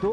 2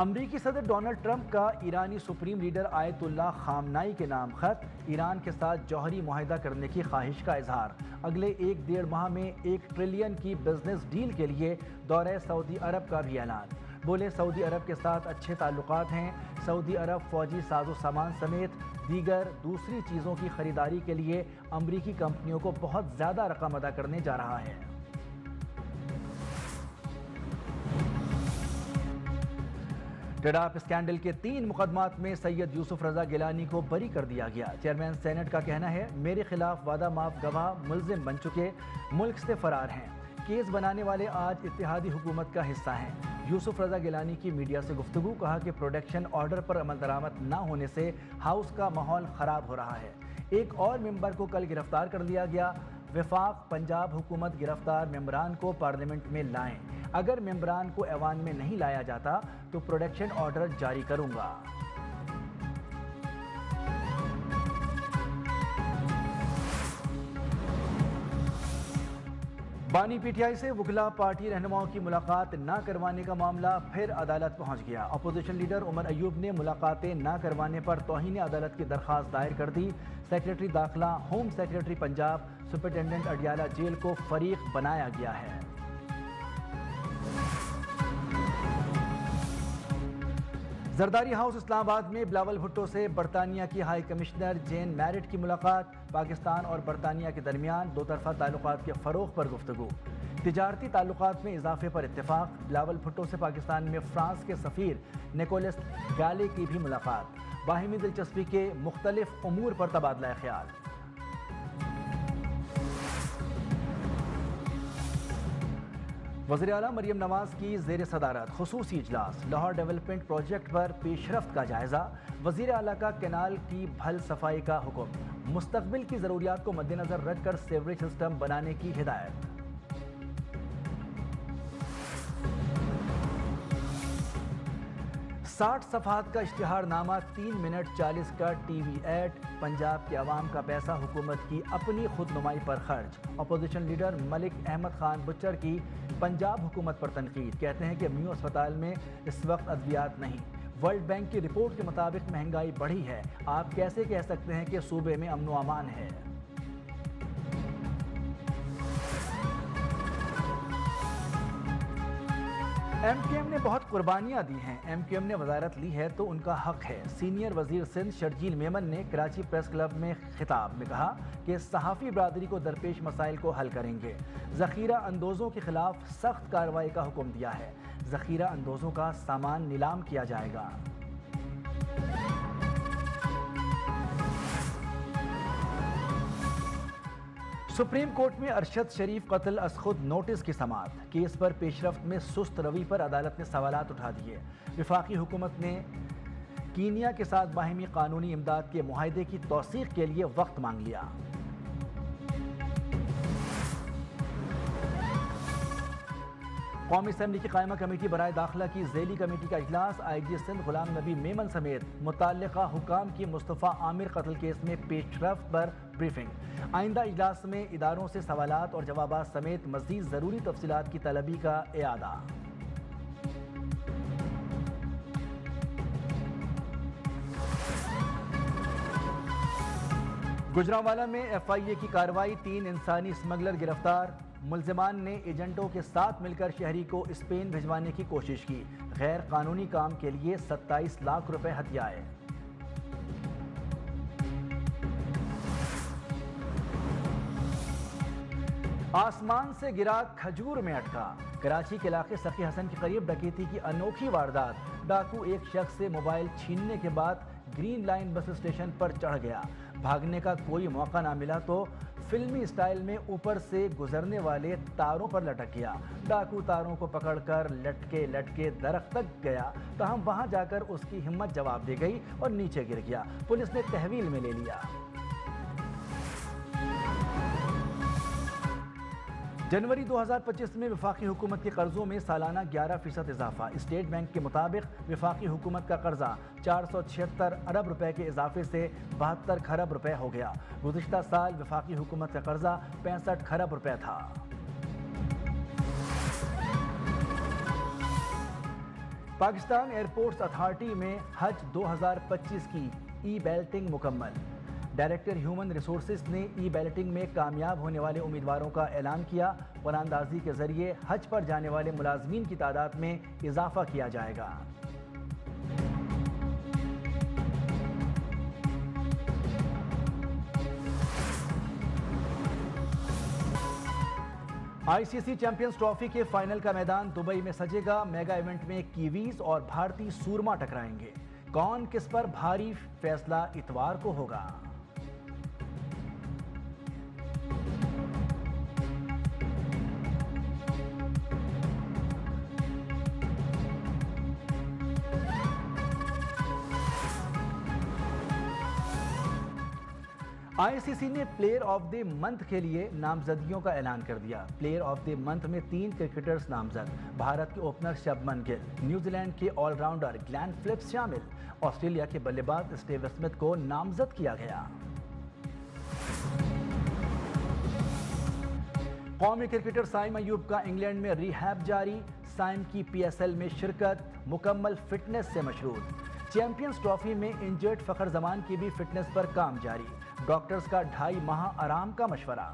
امریکی صدر Donald Trump کا ایرانی سپریم لیڈر آیت اللہ خامنائی کے نام خط، ایران کے ساتھ جوہری معاہدہ کرنے کی خواہش کا اظہار، اگلے 1.5 ماہ میں 1 ٹریلین کی بزنس ڈیل کے لیے دورہ سعودی عرب کا بھی اعلان۔ بولے سعودی عرب کے ساتھ اچھے تعلقات ہیں، سعودی عرب فوجی ساز و سامان سمیت دیگر دوسری چیزوں کی خریداری کے لیے امریکی کمپنیوں کو بہت زیادہ رقم ادا کرنے جا رہا ہے۔ ٹیڈاپ اسکینڈل کے 3 مقدمات میں سید یوسف رضا گیلانی کو بری کر دیا گیا۔ چیئرمین سینٹ کا کہنا ہے، میرے خلاف وعدہ معاف گواہ ملزم بن چکے، ملک سے فرار ہیں۔ کیس بنانے والے آج اتحادی حکومت کا حصہ ہیں۔ یوسف رضا گیلانی کی میڈیا سے گفتگو، کہا کہ پروڈکشن آرڈر پر عمل درآمد نہ ہونے سے ہاؤس کا ماحول خراب ہو رہا ہے۔ ایک اور ممبر کو کل گرفتار کر لیا گیا۔ وفاق پنجاب حکومت گرفتار ممبران کو پارلیمنٹ میں لائیں، اگر ممبران کو ایوان میں نہیں لایا جاتا تو پروڈکشن آرڈر جاری کروں گا۔ بانی پی ٹی آئی سے وکلا پارٹی رہنماؤں کی ملاقات نہ کروانے کا معاملہ پھر عدالت پہنچ گیا۔ اپوزیشن لیڈر عمر ایوب نے ملاقاتیں نہ کروانے پر توہین عدالت کی درخواست دائر کر دی۔ سیکریٹری داخلہ، home secretary Punjab, superintendent Adiala jail کو فریق بنایا گیا ہے۔ زرداری ہاؤس اسلام آباد میں بلاول بھٹو سے برطانیہ کی ہائی کمشنر جین میرٹ کی ملاقات، پاکستان اور برطانیہ کے درمیان دو طرفہ تعلقات کے فروغ پر گفتگو، تجارتی تعلقات میں اضافے پر اتفاق۔ بلاول بھٹو سے پاکستان میں فرانس کے سفیر نیکولس گالے کی بھی ملاقات، باہمی دلچسپی کے مختلف امور پر تبادلہ خیال۔ وزیر اعلیٰ مریم نواز کی زیر صدارت خصوصی اجلاس، لاہور ڈیولپمنٹ پروجیکٹ پر پیش رفت کا جائزہ، وزیر اعلیٰ کا کینال کی بھل صفائی کا حکم، مستقبل کی ضروریات کو مد نظر رکھ کر سیوریج سسٹم بنانے کی ہدایت۔ 60 صفحات کا اشتہار نامہ، 3 منٹ 40 کا ٹی وی ایڈ، پنجاب کے عوام کا پیسہ حکومت کی اپنی خود نمائی پر خرچ۔ Opposition leader Malik Ahmad Khan Butcher کی پنجاب حکومت پر تنقید، کہتے ہیں کہ میو اسپتال میں اس وقت ادویات نہیں۔ ورلڈ بینک کی رپورٹ کے مطابق مہنگائی بڑھی ہے، آپ کیسے کہہ سکتے ہیں کہ صوبے میں امن و امان ہے؟ ایم کیو ایم نے بہت قربانیاں دی ہیں، ایم کیو ایم نے وزارت لی ہے تو ان کا حق ہے۔ سینئر وزیر سندھ شرجیل میمن نے کراچی پریس کلب میں خطاب میں کہا کہ صحافی برادری کو درپیش مسائل کو حل کریں گے۔ ذخیرہ اندوزوں کے خلاف سخت کارروائی کا حکم دیا ہے، ذخیرہ اندوزوں کا سامان نیلام کیا جائے گا۔ سپریم کورٹ میں ارشد شریف قتل از خود نوٹس کی سماعت، کیس پر پیش رفت میں سست روی پر عدالت نے سوالات اٹھا دیے۔ وفاقی حکومت نے کینیا کے ساتھ باہمی قانونی امداد کے معاہدے کی توثیق کے لیے وقت مانگ لیا۔ قومی اسمبلی کی قائمہ کمیٹی برائے داخلہ کی ذیلی کمیٹی کا اجلاس، آئی جی سندھ غلام نبی میمن سمیت متعلقہ حکام کی مصطفیٰ عامر قتل کیس میں پیش رفت پر بریفنگ۔ آئندہ اجلاس میں اداروں سے سوالات اور جوابات سمیت مزید ضروری تفصیلات کی طلبی کا اعادہ۔ گجرانوالہ میں ایف آئی اے کی کارروائی، 3 انسانی اسمگلر گرفتار، ملزمان نے ایجنٹوں کے ساتھ مل کر شہری کو اسپین بھجوانے کی کوشش کی، غیر قانونی کام کے لیے 27 لاکھ روپے ہتھیائے۔ آسمان سے گرا کھجور میں اٹکا، کراچی کے علاقے سخی حسن کے قریب ڈکیتی کی انوکھی واردات، ڈاکو ایک شخص سے موبائل چھیننے کے بعد گرین لائن بس اسٹیشن پر چڑھ گیا، بھاگنے کا کوئی موقع نہ ملا تو فلمی اسٹائل میں اوپر سے گزرنے والے تاروں پر لٹک گیا، ڈاکو تاروں کو پکڑ کر لٹکے لٹکے درخت تک گیا، تاہم وہاں جا کر اس کی ہمت جواب دے گئی اور نیچے گر گیا، پولیس نے تحویل میں لے لیا۔ جنوری 2025 میں وفاقی حکومت کے قرضوں میں سالانہ 11% اضافہ، اسٹیٹ بینک کے مطابق وفاقی حکومت کا قرضہ 476 ارب روپے کے اضافے سے 72 کھرب روپے ہو گیا، گزشتہ سال وفاقی حکومت کا قرضہ 65 کھرب روپے تھا۔ پاکستان ایئرپورٹس اتھارٹی میں حج 2025 کی ای بیلٹنگ مکمل۔ ڈائریکٹر ہیومن ریسورسز نے ای بیلٹنگ میں کامیاب ہونے والے امیدواروں کا اعلان کیا۔ قرآن اندازی کے ذریعے حج پر جانے والے ملازمین کی تعداد میں اضافہ کیا جائے گا۔ آئی سی سی چیمپئنز ٹرافی کے فائنل کا میدان دبئی میں سجے گا۔ میگا ایونٹ میں کیویز اور بھارتی سورما ٹکرائیں گے۔ کون کس پر بھاری، فیصلہ اتوار کو ہوگا۔ آئی سی سی نے پلیئر آف دی منتھ کے لیے نامزدگیوں کا اعلان کر دیا۔ پلیئر آف دی منتھ میں 3 کرکٹرز نامزد۔ بھارت کے اوپنر شبمن گل، نیوزی لینڈ کے آل راؤنڈر گلین فلپس شامل۔ آسٹریلیا کے بلے باز اسٹیو اسمتھ کو نامزد کیا گیا۔ قومی کرکٹر سائم ایوب کا انگلینڈ میں ریہیب جاری۔ سائم کی پی ایس ایل میں شرکت مکمل فٹنس سے مشروط۔ چیمپئنز ٹرافی میں انجرڈ فخر زمان کی بھی فٹنس پر کام جاری۔ ڈاکٹرز کا 2.5 ماہ آرام کا مشورہ۔